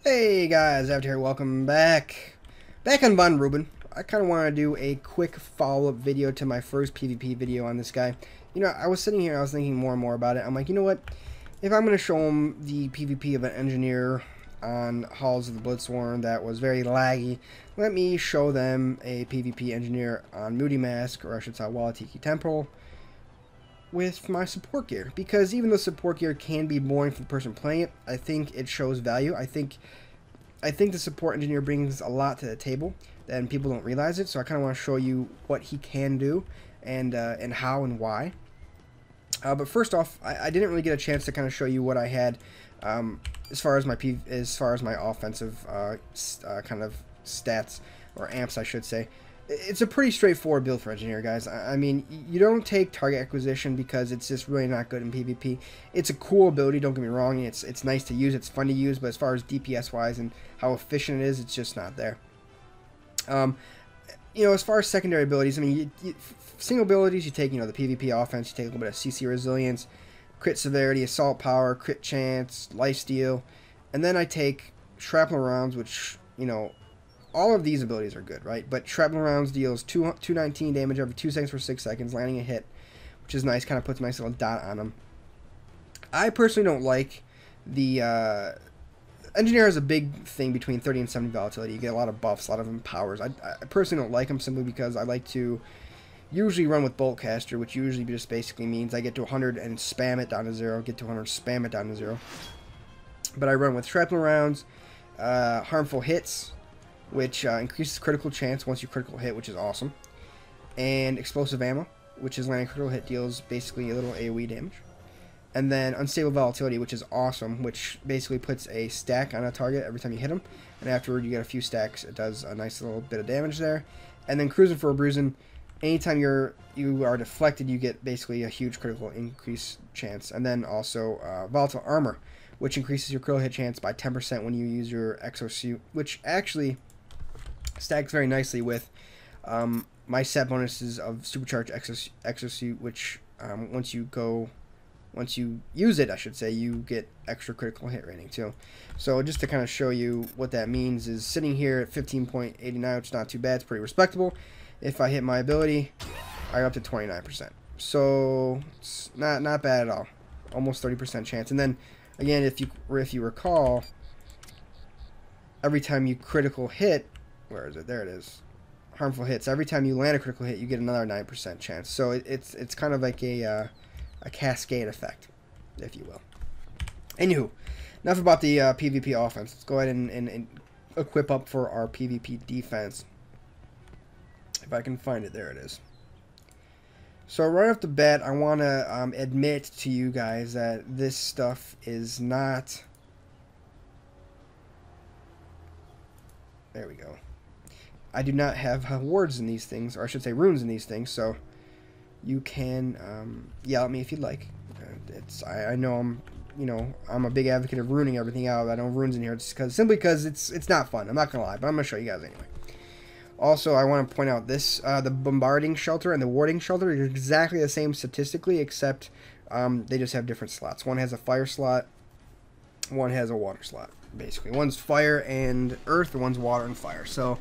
Hey guys, After here, welcome back. Back on Von Ruben. I kind of want to do a quick follow-up video to my first PvP video on this guy. You know, I was sitting here, I was thinking more and more about it. I'm like, you know what? If I'm going to show him the PvP of an engineer on Halls of the Blitzworm that was very laggy, let me show them a PvP engineer on Moody Mask, or I should say Walatiki Temple, with my support gear. Because even though support gear can be boring for the person playing it, I think it shows value. I think the support engineer brings a lot to the table, and people don't realize it. So I kind of want to show you what he can do, and how and why. But first off, I didn't really get a chance to kind of show you what I had as far as my offensive kind of stats, or amps, I should say. It's a pretty straightforward build for engineer, guys. I mean, you don't take target acquisition because it's just really not good in PvP. It's a cool ability, don't get me wrong. It's nice to use, it's fun to use, but as far as DPS wise and how efficient it is, it's just not there. You know, as far as secondary abilities, I mean, single abilities, you take, you know, the PvP offense, you take a little bit of CC resilience, crit severity, assault power, crit chance, lifesteal, and then I take shrapnel rounds, which, you know, all of these abilities are good, right? But shrapnel rounds deals 219 damage every 2 seconds for 6 seconds, landing a hit, which is nice, kind of puts a nice little dot on them. I personally don't like the engineer has a big thing between 30 and 70 volatility. You get a lot of buffs, a lot of empowers. I personally don't like them simply because I like to usually run with Boltcaster, which usually just basically means I get to 100 and spam it down to 0, get to 100, spam it down to 0. But I run with shrapnel rounds, harmful hits, which increases critical chance once you critical hit, which is awesome, and explosive ammo, which is landing critical hit deals basically a little AoE damage, and then unstable volatility, which is awesome, which basically puts a stack on a target every time you hit them, and afterward you get a few stacks. It does a nice little bit of damage there. And then cruising for a bruising, anytime you are deflected, you get basically a huge critical increase chance. And then also volatile armor, which increases your critical hit chance by 10% when you use your exosuit, which actually stacks very nicely with my set bonuses of supercharged exosuit, which once you use it, I should say, you get extra critical hit rating too. So just to kind of show you what that means, is sitting here at 15.89, which is not too bad, it's pretty respectable. If I hit my ability, I go up to 29%. So it's not bad at all. Almost 30% chance. And then again, if you recall, every time you critical hit, where is it? There it is. Harmful hits. Every time you land a critical hit, you get another 9% chance. So it's kind of like a cascade effect, if you will. Anywho, enough about the PvP offense. Let's go ahead and equip up for our PvP defense. If I can find it, there it is. So right off the bat, I want to admit to you guys that this stuff is not... There we go. I do not have wards in these things, or I should say runes in these things, so you can yell at me if you'd like. I know I'm a big advocate of ruining everything out. I don't have runes in here simply because it's not fun. I'm not gonna lie, but I'm gonna show you guys anyway. Also, I want to point out this: the bombarding shelter and the warding shelter are exactly the same statistically, except they just have different slots. One has a fire slot, one has a water slot. Basically, one's fire and earth, and one's water and fire. So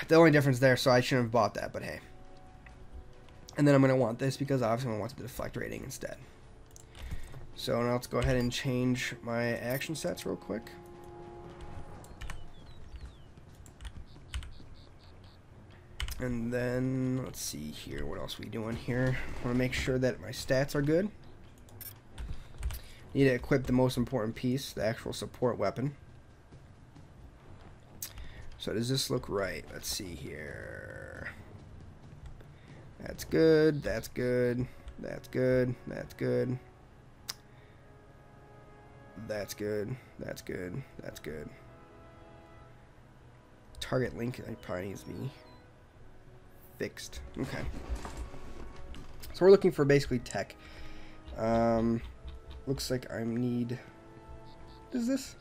the only difference there. So I shouldn't have bought that, but hey. And then I'm going to want this because obviously I'm going to want the deflect rating instead. So now let's go ahead and change my action sets real quick. And then let's see here, what else are we doing here? I want to make sure that my stats are good. Need to equip the most important piece, the actual support weapon. So does this look right? Let's see here. That's good, that's good, that's good, that's good. That's good, that's good, that's good. Target link probably needs to be fixed. Okay. So we're looking for basically tech. Looks like I need... What is this?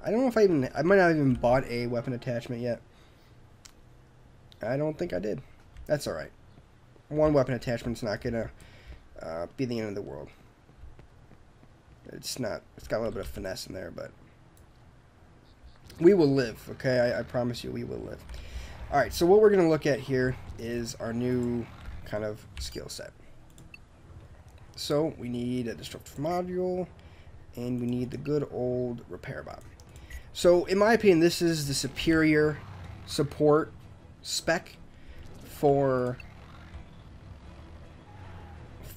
I don't know if I might not have even bought a weapon attachment yet. I don't think I did. That's alright. One weapon attachment's not gonna be the end of the world. It's not. It's got a little bit of finesse in there, but We will live, okay? I promise you we will live. Alright, so what we're going to look at here is our new kind of skill set. So we need a destructive module, and we need the good old repair bot. So in my opinion, this is the superior support spec for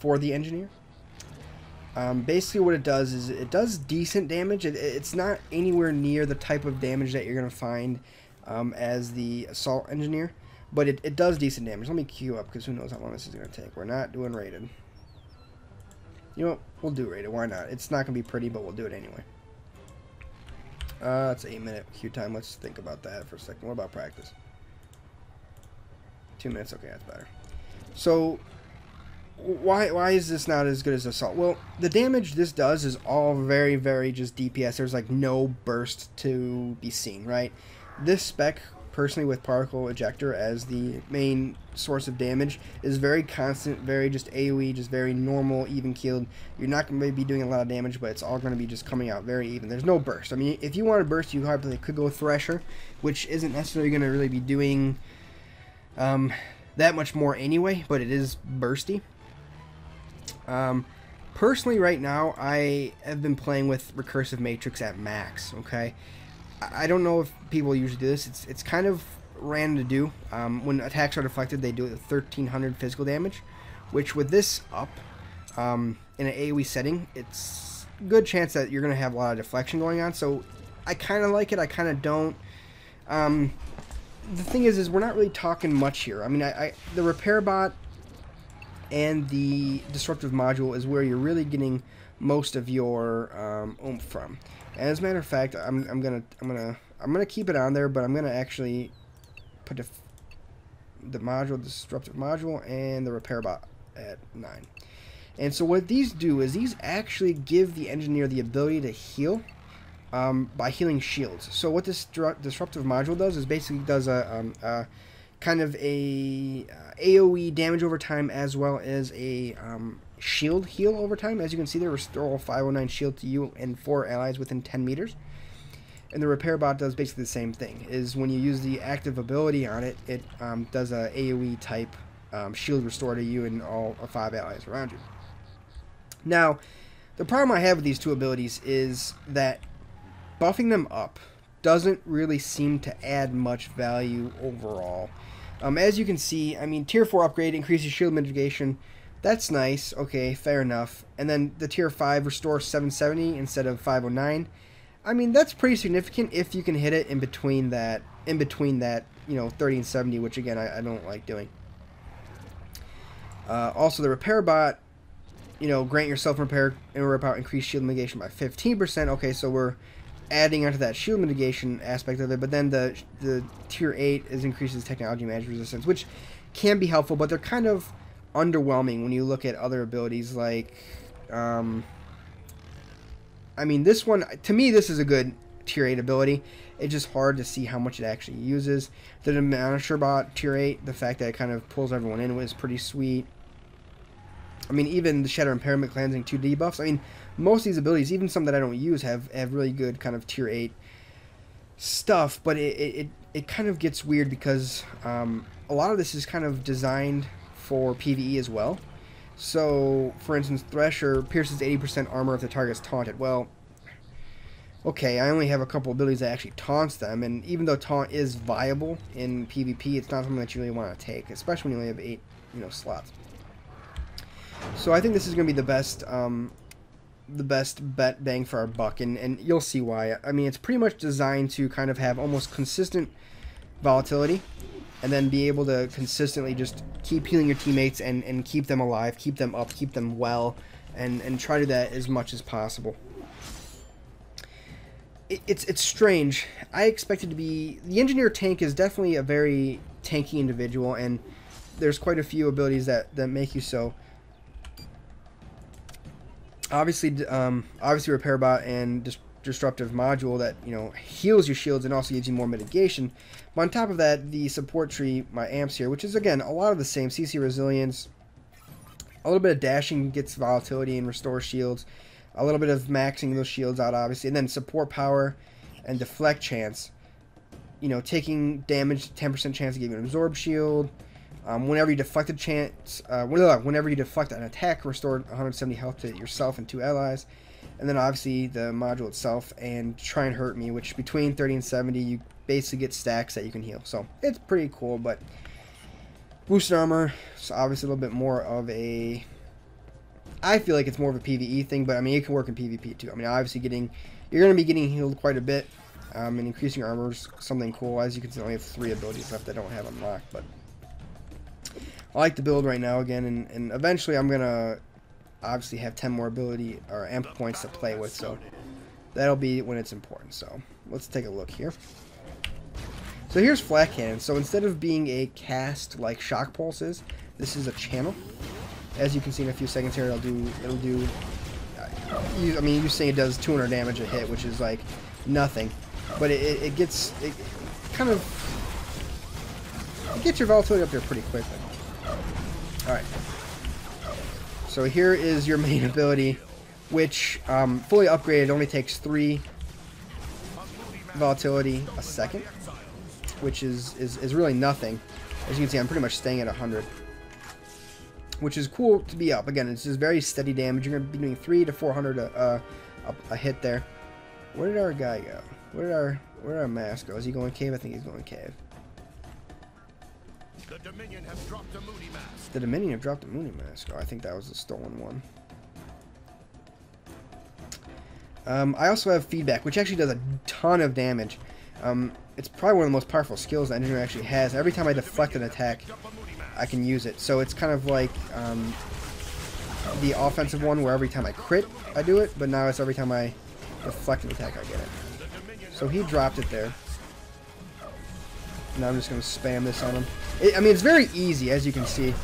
the engineer. Basically what it does is it does decent damage. It's not anywhere near the type of damage that you're going to find as the assault engineer, but it does decent damage. Let me queue up, because who knows how long this is going to take. We're not doing rated. You know what? We'll do rated. Why not? It's not going to be pretty, but we'll do it anyway. It's 8-minute queue time. Let's think about that for a second. What about practice? 2 minutes. Okay, that's better. So why is this not as good as assault? Well, the damage this does is all very, very just DPS. There's like no burst to be seen, right? This spec, personally, with particle ejector as the main source of damage, is very constant, very just AoE, just very normal, even keeled. You're not going to be doing a lot of damage, but it's all going to be just coming out very even. There's no burst. I mean, if you want to burst, you probably could go Thresher, which isn't necessarily going to really be doing that much more anyway, but it is bursty. Personally, right now, I have been playing with Recursive Matrix at max, okay? I don't know if people usually do this. It's kind of random to do. When attacks are deflected, they do 1,300 physical damage, which with this up, in an AoE setting, it's a good chance that you're going to have a lot of deflection going on, so I kind of like it, I kind of don't. The thing is we're not really talking much here. I mean, the repair bot and the disruptive module is where you're really getting most of your oomph from. And as a matter of fact, I'm gonna keep it on there, but I'm gonna actually put the disruptive module and the repair bot at 9. And so what these do is these actually give the engineer the ability to heal by healing shields. So what this disruptive module does is basically does a kind of a AoE damage over time, as well as a shield heal over time. As you can see there, restore 509 shield to you and 4 allies within 10 meters. And the repair bot does basically the same thing. Is when you use the active ability on it, it does a AoE type shield restore to you and all 5 allies around you. Now, the problem I have with these two abilities is that buffing them up doesn't really seem to add much value overall. As you can see, I mean, tier 4 upgrade increases shield mitigation. That's nice. Okay, fair enough. And then the tier 5 restores 770 instead of 509. I mean, that's pretty significant if you can hit it in between that, you know, 30 and 70, which again, I don't like doing. Also, the repair bot, you know, grant yourself repair and rip out increased shield mitigation by 15%. Okay, so we're adding onto that shield mitigation aspect of it, but then the tier 8 increases technology magic resistance, which can be helpful, but they're kind of underwhelming when you look at other abilities like I mean, this one, to me, this is a good tier 8 ability. It's just hard to see how much it actually uses. The Diminisher bot tier 8, the fact that it kind of pulls everyone in was pretty sweet. I mean, even the Shatter Impairment Cleansing 2 debuffs. I mean, most of these abilities, even some that I don't use, have really good kind of tier 8 stuff, but it kind of gets weird because a lot of this is kind of designed for PvE as well. So, for instance, Thresher pierces 80% armor if the target's taunted. Well, okay, I only have a couple abilities that actually taunts them, and even though taunt is viable in PvP, it's not something that you really want to take, especially when you only have 8, you know, slots. So I think this is going to be the best bet bang for our buck, and you'll see why. I mean, it's pretty much designed to kind of have almost consistent volatility, and then be able to consistently just keep healing your teammates and keep them alive, keep them up, keep them well, and try to do that as much as possible. It's strange. I expected to be... The engineer tank is definitely a very tanky individual, and there's quite a few abilities that make you so. Obviously repair bot and disruptive module that, you know, heals your shields and also gives you more mitigation. But on top of that, the support tree, my amps here, which is again a lot of the same: CC resilience, a little bit of dashing gets volatility and restores shields, a little bit of maxing those shields out, obviously, and then support power and deflect chance. You know, taking damage, 10% chance to give you an absorb shield. Whenever you deflect a chance, whenever you deflect an attack, restore 170 health to yourself and 2 allies. And then obviously the module itself and try and hurt me, which between 30 and 70 you basically get stacks that you can heal. So it's pretty cool, but boosted armor is obviously a little bit more of a, I feel like it's more of a PvE thing, but I mean it can work in PvP too. I mean obviously you're going to be getting healed quite a bit, and increasing your armor is something cool. As you can see, I only have 3 abilities left I don't have unlocked, but I like the build right now again, and eventually I'm going to obviously have 10 more ability or amp points to play with, so that'll be when it's important. So let's take a look here. So here's Flat Cannon. So instead of being a cast like Shock Pulse is, this is a channel. As you can see in a few seconds here, it'll do I mean, you're saying it does 200 damage a hit, which is like nothing, but it gets your volatility up there pretty quickly. Alright, so here is your main ability, which fully upgraded only takes 3 volatility a second, which is really nothing. As you can see, I'm pretty much staying at 100, which is cool to be up. Again, it's just very steady damage. You're going to be doing 300 to 400 a hit there. Where did our guy go? Where did our mask go? Is he going cave? I think he's going cave. The Dominion have dropped a Moody Mask. The Dominion have dropped a Moody Mask. Oh, I think that was the stolen one. I also have feedback, which actually does a ton of damage. It's probably one of the most powerful skills the engineer actually has. Every time I deflect an attack, I can use it. So it's kind of like the offensive one, where every time I crit, I do it, but now it's every time I deflect an attack, I get it. So he dropped it there. Now I'm just going to spam this on him. I mean, it's very easy, as you can see.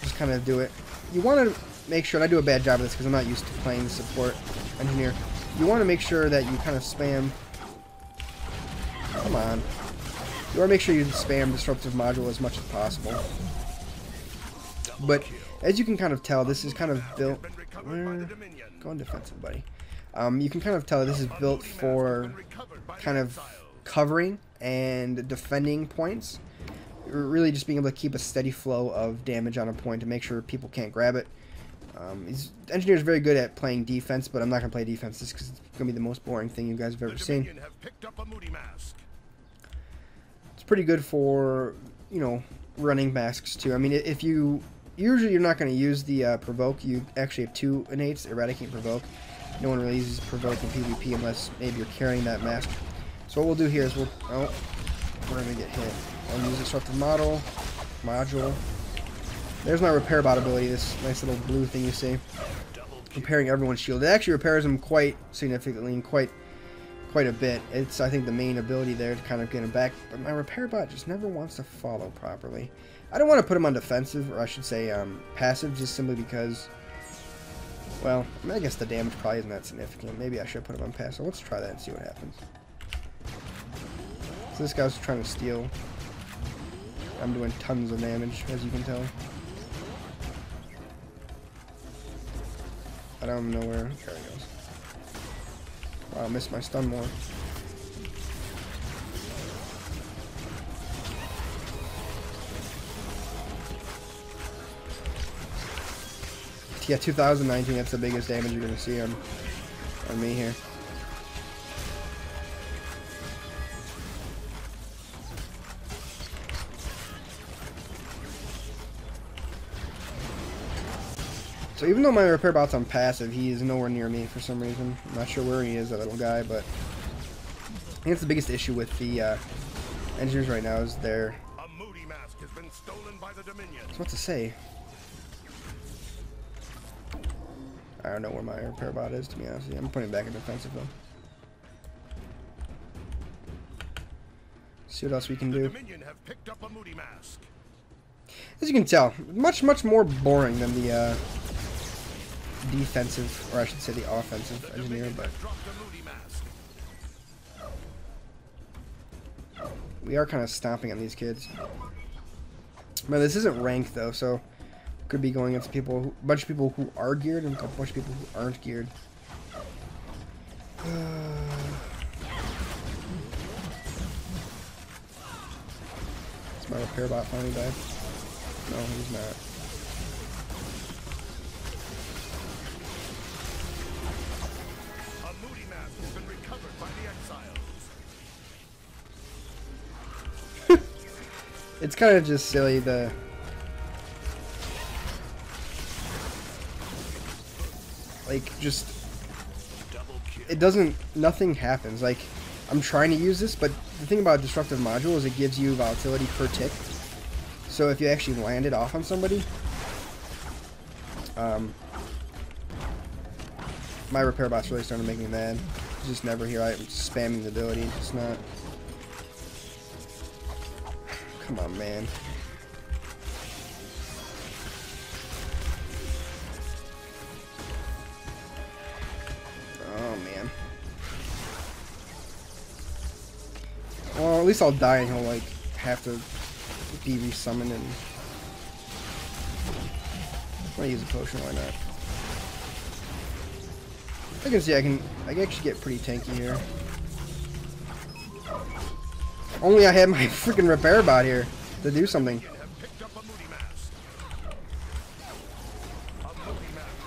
Just kind of do it. You want to make sure, and I do a bad job of this because I'm not used to playing the support engineer. You want to make sure that you kind of spam. Come on. You want to make sure you spam Disruptive Module as much as possible. But as you can kind of tell, this is kind of built. Go on defensive, buddy. You can kind of tell this is built for kind of covering and defending points. Really just being able to keep a steady flow of damage on a point to make sure people can't grab it. The engineer is very good at playing defense, but I'm not going to play defense just because it's going to be the most boring thing you guys have ever seen. It's pretty good for, you know, running masks too. I mean, if you usually you're not going to use the provoke. You actually have 2 innates, eradicate, provoke. No one really uses provoke in PvP unless maybe you're carrying that mask. So what we'll do here is we're going to get hit. I'll use Disruptive Module. There's my repair bot ability, this nice little blue thing you see. Repairing everyone's shield. It actually repairs them quite significantly and quite a bit. It's, I think, the main ability there to kind of get him back. But my repair bot just never wants to follow properly. I don't want to put him on defensive, or I should say passive, just simply because, well, I mean, I guess the damage probably isn't that significant. Maybe I should put him on passive. Let's try that and see what happens. So this guy's trying to steal. I'm doing tons of damage, as you can tell. I don't know where. There he goes. Wow, I missed my stun more. Yeah, 2019, that's the biggest damage you're going to see on me here. So even though my repair bot's on passive, he is nowhere near me for some reason. I'm not sure where he is, that little guy, but I think that's the biggest issue with the engineers right now is their... A Moody Mask has been stolen by the Dominion. I was about to say. I don't know where my repair bot is, to be honest. I'm putting it back in defensive though. See what else we can do. The Dominion have picked up a Moody Mask. As you can tell, much more boring than the defensive, or I should say the offensive engineer, but we are kind of stomping on these kids. But this isn't ranked though, so could be going against people, a bunch of people who are geared and a bunch of people who aren't geared. My repair bot finally died. No, he's not. A moody mask has been recovered by the exiles. It's kind of just silly, like, just, it doesn't, nothing happens. Like, I'm trying to use this, but the thing about Disruptive Module is it gives you volatility per tick. So if you actually land it off on somebody, my repair bot's really starting to make me mad. It's just never here. I'm spamming the ability. It's just not. Come on, man. Oh, man. Well, at least I'll die and he'll, like, have to be resummoned and... I'm gonna use a potion, why not? I can see I can actually get pretty tanky here. Only I had my freaking repair bot here to do something.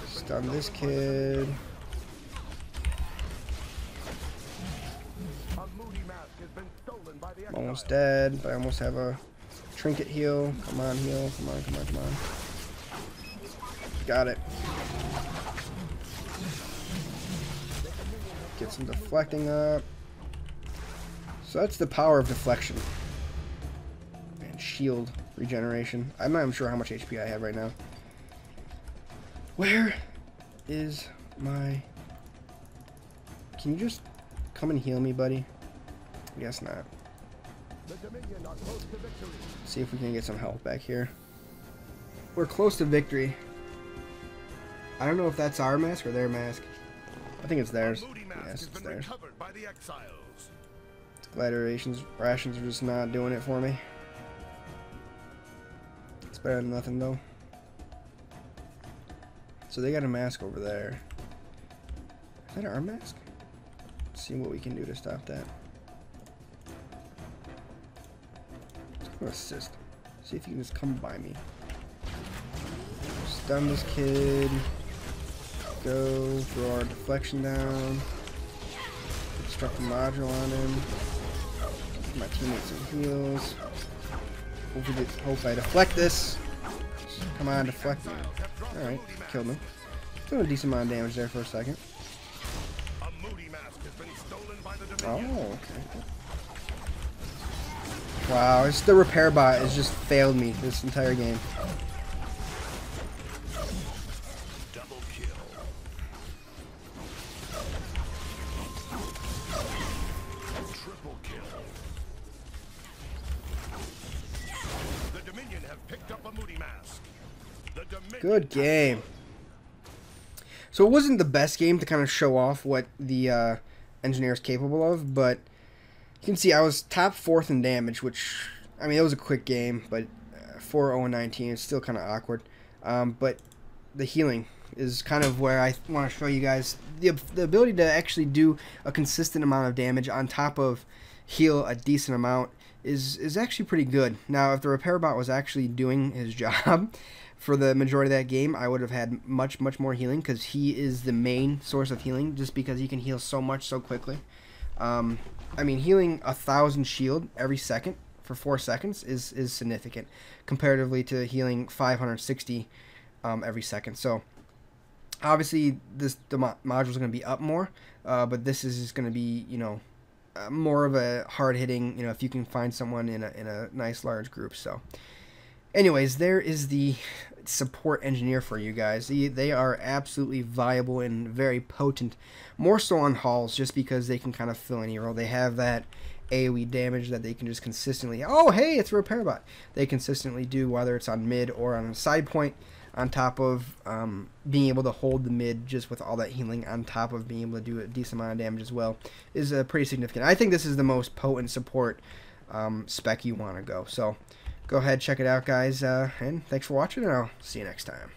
Stun this kid. I'm almost dead, but I almost have a trinket heal. Come on, heal. Come on, come on, come on. Got it. Get some deflecting up. So that's the power of deflection. And shield regeneration. I'm not even sure how much HP I have right now. Where is my... Can you just come and heal me, buddy? I guess not. See if we can get some health back here. We're close to victory. I don't know if that's our mask or their mask. I think it's theirs. Yes, it's theirs. Glider rations are just not doing it for me. It's better than nothing though. So they got a mask over there. Is that our mask? Let's see what we can do to stop that. Let's go assist. See if you can just come by me. Stun this kid. Go, throw our deflection down. Construct the module on him. Give my teammates some heals. Hope I deflect this. Come on, deflect me. Alright, killed him. Doing a decent amount of damage there for a second. Oh, okay. Wow, it's the repair bot has just failed me this entire game. Good game. So it wasn't the best game to kind of show off what the engineer is capable of, but you can see I was top 4th in damage, which, I mean, it was a quick game, but 4-0-19 is still kind of awkward. But the healing is kind of where I want to show you guys the ability to actually do a consistent amount of damage on top of heal a decent amount is actually pretty good. Now, if the repair bot was actually doing his job for the majority of that game, I would have had much more healing, because he is the main source of healing, just because he can heal so much so quickly. I mean, healing 1,000 shield every second for 4 seconds is significant, comparatively to healing 560 every second. So obviously the module is going to be up more, but this is going to be, you know, more of a hard-hitting, you know, if you can find someone in a nice large group. So anyways, there is the support engineer for you guys. They are absolutely viable and very potent, more so on hauls, just because they can kind of fill any role. They have that AoE damage that they can just consistently, oh hey, it's a repair bot, they consistently do, whether it's on mid or on a side point, on top of being able to hold the mid just with all that healing, on top of being able to do a decent amount of damage as well, is pretty significant. I think this is the most potent support spec you want to go. So go ahead, check it out, guys, and thanks for watching, and I'll see you next time.